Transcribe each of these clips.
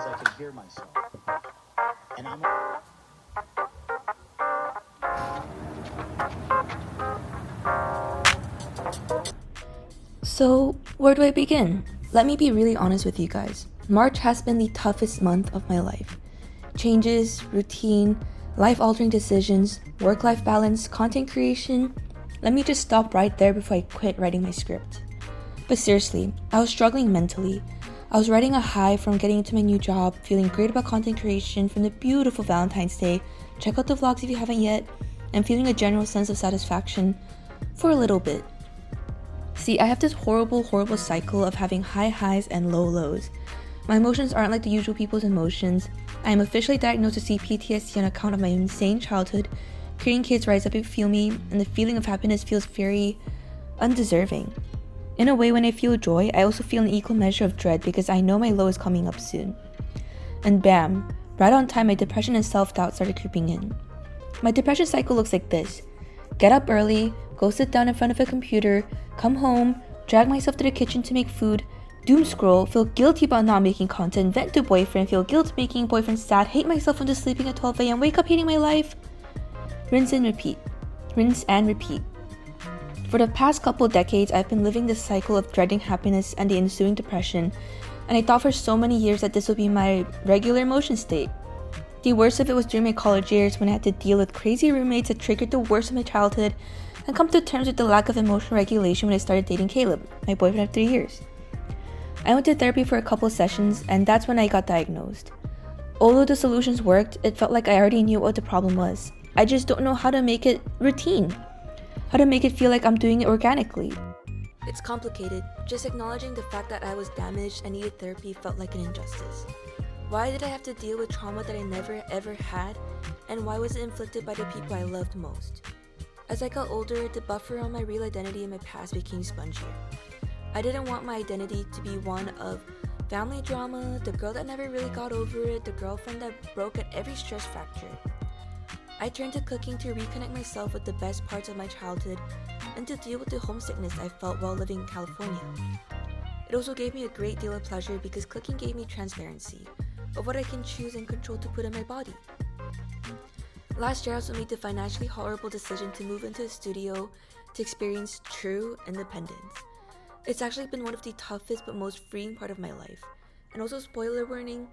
because I could hear myself. And I'm So, where do I begin? Let me be really honest with you guys. March has been the toughest month of my life. Changes, routine, life-altering decisions, work-life balance, content creation. Let me just stop right there before I quit writing my script. But seriously, I was struggling mentally. I was riding a high from getting into my new job, feeling great about content creation from the beautiful Valentine's Day. Check out the vlogs if you haven't yet, and feeling a general sense of satisfaction for a little bit. See, I have this horrible cycle of having high highs and low lows. My emotions aren't like the usual people's emotions. I am officially diagnosed with PTSD on account of my insane childhood. Creating kids rise up and feel me, and the feeling of happiness feels very undeserving. In a way, when I feel joy, I also feel an equal measure of dread because I know my low is coming up soon. And bam, right on time, my depression and self-doubt started creeping in. My depression cycle looks like this. Get up early, go sit down in front of a computer, come home, drag myself to the kitchen to make food, doom scroll, feel guilty about not making content, vent to boyfriend, feel guilt making boyfriend sad, hate myself into sleeping at 12 a.m., wake up hating my life. Rinse and repeat. Rinse and repeat. For the past couple decades, I've been living this cycle of dreading happiness and the ensuing depression, and I thought for so many years that this would be my regular emotion state. The worst of it was during my college years when I had to deal with crazy roommates that triggered the worst of my childhood and come to terms with the lack of emotional regulation when I started dating Caleb, my boyfriend of 3 years. I went to therapy for a couple sessions, and that's when I got diagnosed. Although the solutions worked, it felt like I already knew what the problem was. I just don't know how to make it routine, how to make it feel like I'm doing it organically. It's complicated. Just acknowledging the fact that I was damaged and needed therapy felt like an injustice. Why did I have to deal with trauma that I never ever had, and why was it inflicted by the people I loved most? As I got older, the buffer on my real identity in my past became spongier. I didn't want my identity to be one of family drama, the girl that never really got over it, the girlfriend that broke at every stress fracture. I turned to cooking to reconnect myself with the best parts of my childhood and to deal with the homesickness I felt while living in California. It also gave me a great deal of pleasure because cooking gave me transparency of what I can choose and control to put in my body. Last year I also made the financially horrible decision to move into a studio to experience true independence. It's actually been one of the toughest but most freeing part of my life. And also, spoiler warning,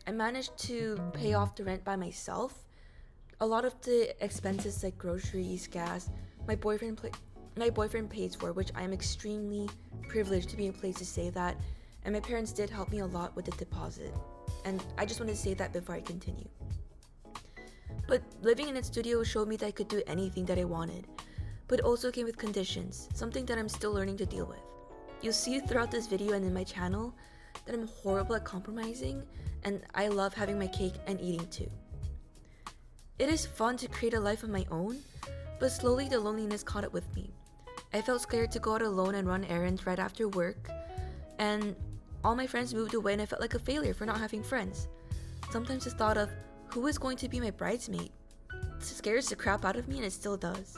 I managed to pay off the rent by myself. A lot of the expenses like groceries, gas, my boyfriend pays for, which I am extremely privileged to be in a place to say that, and my parents did help me a lot with the deposit. And I just want to say that before I continue. But living in a studio showed me that I could do anything that I wanted, but it also came with conditions, something that I'm still learning to deal with. You'll see throughout this video and in my channel that I'm horrible at compromising, and I love having my cake and eating too. It is fun to create a life of my own, but slowly the loneliness caught up with me. I felt scared to go out alone and run errands right after work, and all my friends moved away and I felt like a failure for not having friends. Sometimes the thought of who is going to be my bridesmaid scares the crap out of me, and it still does.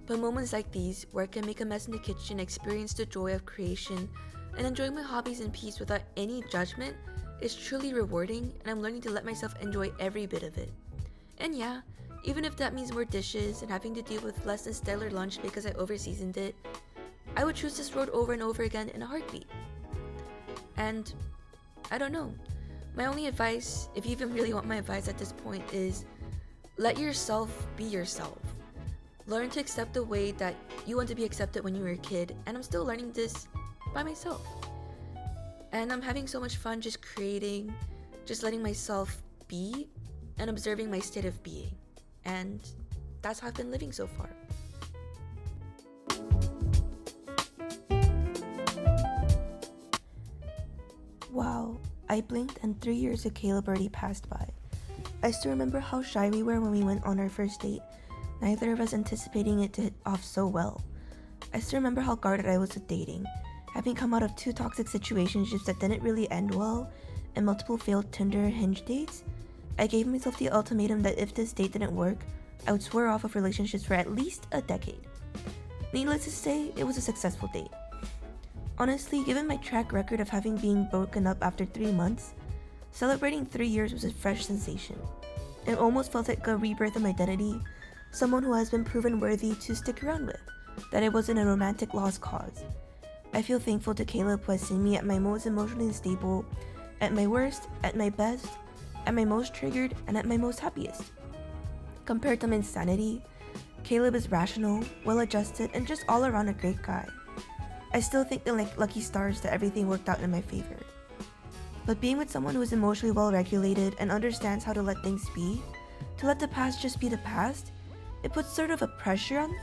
But moments like these, where I can make a mess in the kitchen, experience the joy of creation, and enjoying my hobbies in peace without any judgment, is truly rewarding, and I'm learning to let myself enjoy every bit of it. And yeah, even if that means more dishes and having to deal with less than stellar lunch because I overseasoned it, I would choose this road over and over again in a heartbeat. And I don't know. My only advice, if you even really want my advice at this point, is let yourself be yourself. Learn to accept the way that you want to be accepted when you were a kid, and I'm still learning this by myself. And I'm having so much fun just creating, just letting myself be, and observing my state of being. And that's how I've been living so far. Wow, I blinked and 3 years of Caleb already passed by. I still remember how shy we were when we went on our first date, neither of us anticipating it to hit off so well. I still remember how guarded I was with dating, having come out of 2 toxic situationships that didn't really end well, and multiple failed Tinder and Hinge dates. I gave myself the ultimatum that if this date didn't work, I would swear off of relationships for at least a decade. Needless to say, it was a successful date. Honestly, given my track record of having been broken up after 3 months, Celebrating 3 years was a fresh sensation. It almost felt like a rebirth of my identity, someone who has been proven worthy to stick around with, that it wasn't a romantic lost cause. I feel thankful to Caleb, who has seen me at my most emotionally unstable, at my worst, at my best, at my most triggered, and at my most happiest. Compared to my insanity, Caleb is rational, well-adjusted, and just all around a great guy. I still think they're like lucky stars that everything worked out in my favor. But being with someone who is emotionally well-regulated and understands how to let things be, to let the past just be the past, it puts sort of a pressure on me.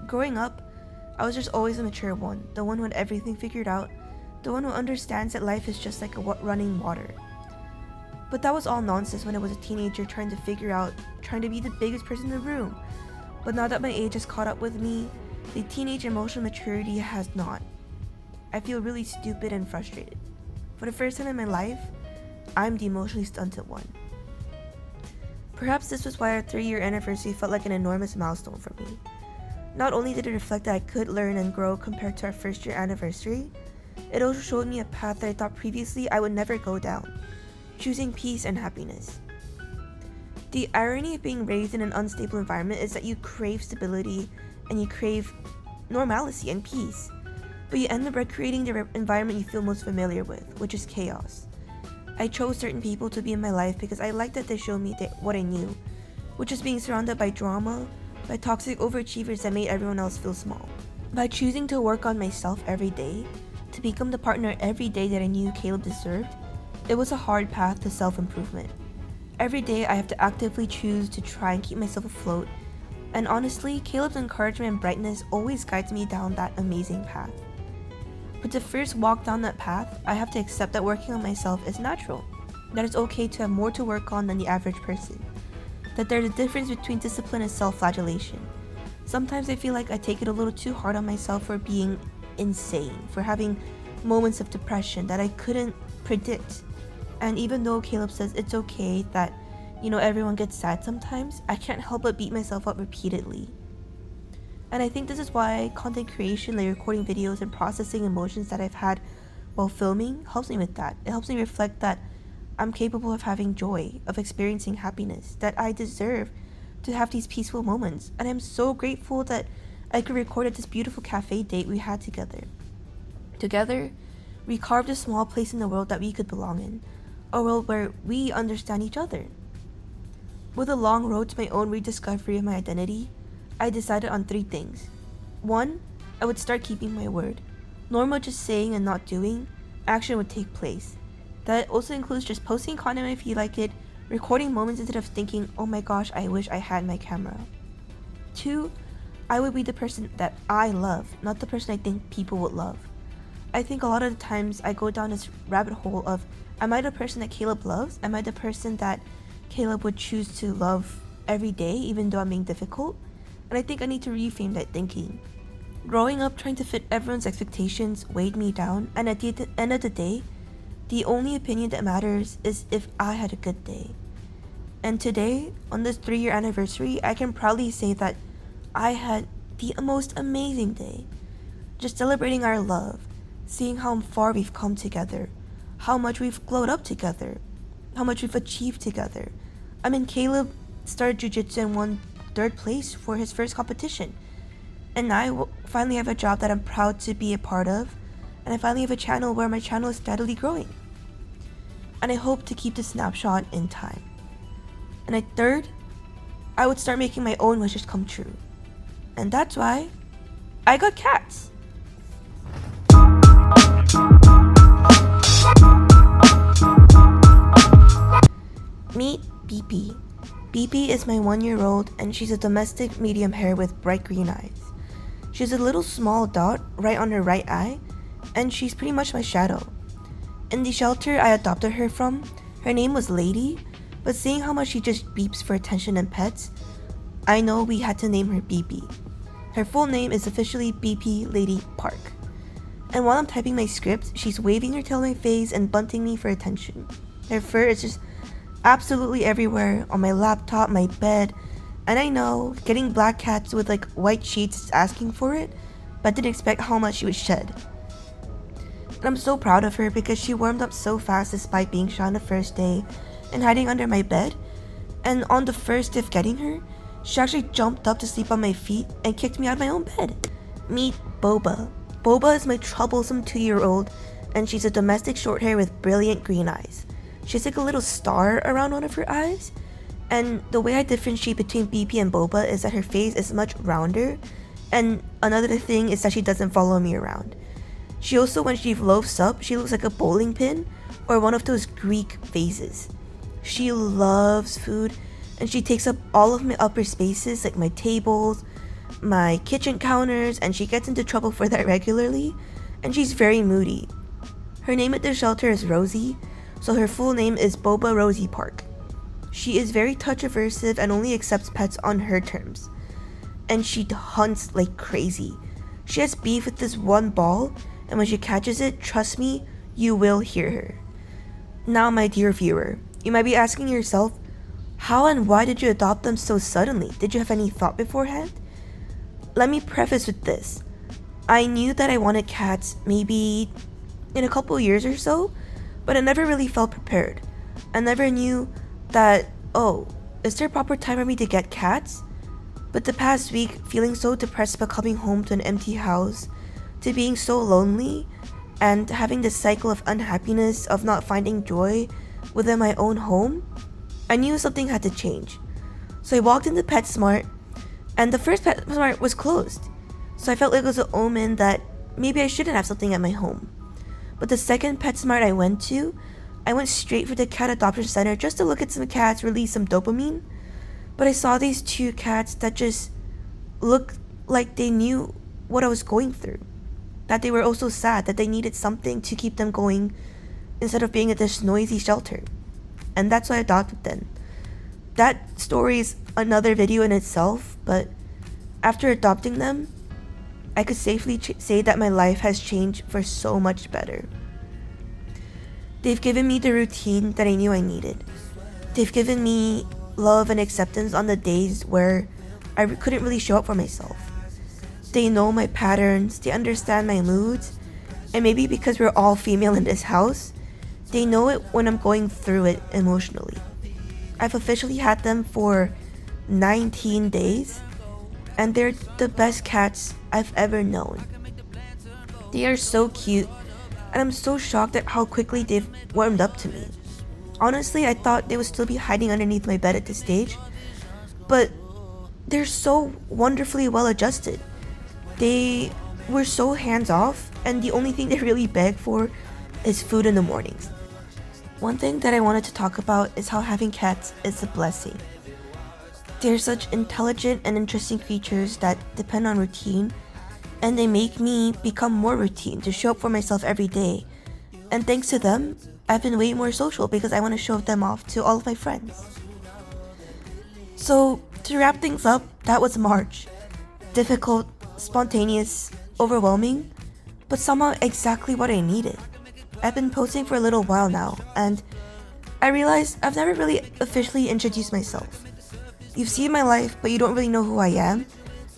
Growing up, I was just always a mature one, the one who had everything figured out, the one who understands that life is just like running water. But that was all nonsense when I was a teenager trying to be the biggest person in the room. But now that my age has caught up with me, the teenage emotional maturity has not. I feel really stupid and frustrated. For the first time in my life, I'm the emotionally stunted one. Perhaps this was why our 3-year anniversary felt like an enormous milestone for me. Not only did it reflect that I could learn and grow compared to our first year anniversary, it also showed me a path that I thought previously I would never go down, choosing peace and happiness. The irony of being raised in an unstable environment is that you crave stability and you crave normalcy and peace, but you end up recreating the environment you feel most familiar with, which is chaos. I chose certain people to be in my life because I liked that they showed me what I knew, which is being surrounded by drama, by toxic overachievers that made everyone else feel small. By choosing to work on myself every day, to become the partner every day that I knew Caleb deserved, it was a hard path to self-improvement. Every day I have to actively choose to try and keep myself afloat, and honestly, Caleb's encouragement and brightness always guides me down that amazing path. But to first walk down that path, I have to accept that working on myself is natural, that it's okay to have more to work on than the average person, that there's a difference between discipline and self-flagellation. Sometimes I feel like I take it a little too hard on myself for being insane, for having moments of depression that I couldn't predict. And even though Caleb says it's okay that, everyone gets sad sometimes, I can't help but beat myself up repeatedly. And I think this is why content creation, like recording videos and processing emotions that I've had while filming, helps me with that. It helps me reflect that I'm capable of having joy, of experiencing happiness, that I deserve to have these peaceful moments. And I'm so grateful that I could record at this beautiful cafe date we had together. Together, we carved a small place in the world that we could belong in, a world where we understand each other. With a long road to my own rediscovery of my identity, I decided on 3 things. 1, I would start keeping my word. Normal just saying and not doing, action would take place. That also includes just posting content if you like it, recording moments instead of thinking, oh my gosh, I wish I had my camera. 2, I would be the person that I love, not the person I think people would love. I think a lot of the times I go down this rabbit hole of, am I the person that Caleb loves? Am I the person that Caleb would choose to love every day, even though I'm being difficult? And I think I need to reframe that thinking. Growing up trying to fit everyone's expectations weighed me down, and at the end of the day, the only opinion that matters is if I had a good day. And today, on this 3-year anniversary, I can proudly say that I had the most amazing day. Just celebrating our love, seeing how far we've come together, how much we've glowed up together, how much we've achieved together. Caleb started jiu-jitsu and won 3rd place for his first competition. And I finally have a job that I'm proud to be a part of, and I finally have a channel where my channel is steadily growing. And I hope to keep the snapshot in time. And 3rd, I would start making my own wishes come true. And that's why I got cats. Meet BP. BP is my 1-year-old, and she's a domestic medium hair with bright green eyes. She has a little small dot right on her right eye, and she's pretty much my shadow. In the shelter I adopted her from, her name was Lady, but seeing how much she just beeps for attention and pets, I know we had to name her BP. Her full name is officially BP Lady Park. And while I'm typing my script, she's waving her tail in my face and bunting me for attention. Her fur is just absolutely everywhere, on my laptop, my bed, and I know getting black cats with white sheets is asking for it, but I didn't expect how much she would shed. And I'm so proud of her because she warmed up so fast despite being shy on the first day and hiding under my bed. And on the first day of getting her, she actually jumped up to sleep on my feet and kicked me out of my own bed. Meet Boba. Boba is my troublesome 2-year-old, and she's a domestic shorthair with brilliant green eyes. She has like a little star around one of her eyes, and the way I differentiate between BP and Boba is that her face is much rounder, and another thing is that she doesn't follow me around. She also, when she loafs up, she looks like a bowling pin or one of those Greek vases. She loves food, and she takes up all of my upper spaces like my tables, my kitchen counters, and she gets into trouble for that regularly, and she's very moody. Her name at the shelter is Rosie, so her full name is Boba Rosie Park. She is very touch aversive and only accepts pets on her terms. And she hunts like crazy. She has beef with this one ball, and when she catches it, trust me, you will hear her. Now, my dear viewer, you might be asking yourself, how and why did you adopt them so suddenly? Did you have any thought beforehand? Let me preface with this. I knew that I wanted cats maybe in a couple years or so, but I never really felt prepared. I never knew that, oh, is there a proper time for me to get cats? But the past week, feeling so depressed about coming home to an empty house, to being so lonely, and having this cycle of unhappiness of not finding joy within my own home, I knew something had to change. So I walked into PetSmart, and the first PetSmart was closed. So I felt like it was an omen that maybe I shouldn't have something at my home. But the second PetSmart I went to, I went straight for the cat adoption center just to look at some cats, release some dopamine. But I saw these 2 cats that just looked like they knew what I was going through. That they were also sad, that they needed something to keep them going instead of being at this noisy shelter. And that's why I adopted them. That story is another video in itself, but after adopting them, I could safely say that my life has changed for so much better. They've given me the routine that I knew I needed. They've given me love and acceptance on the days where I couldn't really show up for myself. They know my patterns, they understand my moods, and maybe because we're all female in this house, they know it when I'm going through it emotionally. I've officially had them for 19 days, and they're the best cats I've ever known. They are so cute, and I'm so shocked at how quickly they've warmed up to me. Honestly, I thought they would still be hiding underneath my bed at this stage, but they're so wonderfully well adjusted. They were so hands off, and the only thing they really beg for is food in the mornings. One thing that I wanted to talk about is how having cats is a blessing. They're such intelligent and interesting creatures that depend on routine, and they make me become more routine to show up for myself every day. And thanks to them, I've been way more social because I want to show them off to all of my friends. So, to wrap things up, that was March. Difficult, spontaneous, overwhelming, but somehow exactly what I needed. I've been posting for a little while now, and I realized I've never really officially introduced myself. You've seen my life, but you don't really know who I am,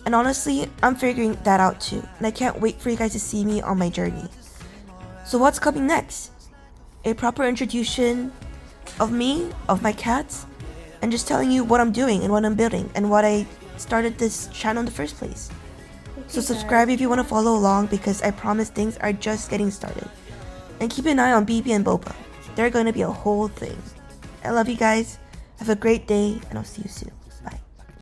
and honestly, I'm figuring that out too, and I can't wait for you guys to see me on my journey. So what's coming next? A proper introduction of me, of my cats, and just telling you what I'm doing and what I'm building and what I started this channel in the first place. So subscribe if you want to follow along because I promise things are just getting started. And keep an eye on BB and Boba. They're going to be a whole thing. I love you guys. Have a great day, and I'll see you soon.